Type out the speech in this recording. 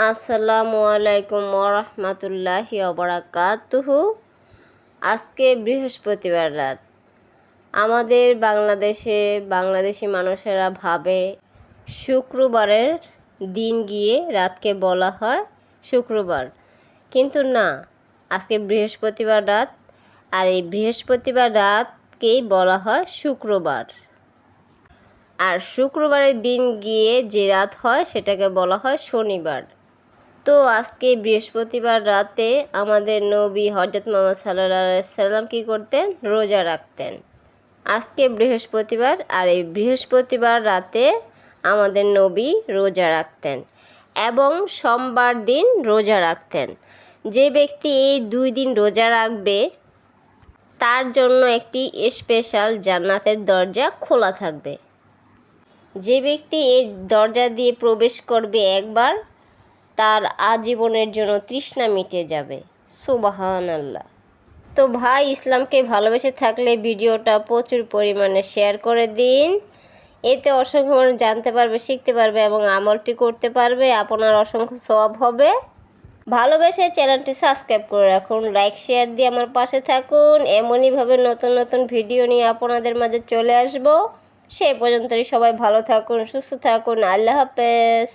আসসালামু আলাইকুম ওরহমতুল্লাহি ওবারাকাতুহু। আজকে বৃহস্পতিবার রাত। আমাদের বাংলাদেশি মানুষেরা ভাবে শুক্রবারের দিন গিয়ে রাতকে বলা হয় শুক্রবার, কিন্তু না, আজকে বৃহস্পতিবার রাত। আর এই বৃহস্পতিবার রাতকেই বলা হয় শুক্রবার। আর শুক্রবারের দিন গিয়ে যে রাত হয় সেটাকে বলা হয় শনিবার। তো আজকে বৃহস্পতিবার রাতে আমাদের নবী হযরত মুহাম্মদ সাল্লাল্লাহু আলাইহি সাল্লাম কী করতেন? রোজা রাখতেন। আজকে বৃহস্পতিবার, আর এই বৃহস্পতিবার রাতে আমাদের নবী রোজা রাখতেন এবং সোমবার দিন রোজা রাখতেন। যে ব্যক্তি এই 2 দিন রোজা রাখবে তার জন্য একটি স্পেশাল জান্নাতের দরজা খোলা থাকবে। যে ব্যক্তি এই দরজা দিয়ে প্রবেশ করবে একবার, তার আজীবনের জন্য তৃষ্ণা মিটে যাবে। সুবহানাল্লাহ। তো ভাই, ইসলামকে ভালোবেসে থাকলে ভিডিওটা প্রচুর পরিমাণে শেয়ার করে দিন। এতে অসংখ্য মানুষ জানতে পারবে, শিখতে পারবে এবং আমলটি করতে পারবে। আপনার অসংখ্য সওয়াব হবে। ভালোবেসে চ্যানেলটি সাবস্ক্রাইব করে রাখুন, লাইক শেয়ার দিয়ে আমার পাশে থাকুন। এমনইভাবে নতুন নতুন ভিডিও নিয়ে আপনাদের মাঝে চলে আসব। সেই পর্যন্তই সবাই ভালো থাকুন, সুস্থ থাকুন। আল্লাহ হাফেজ।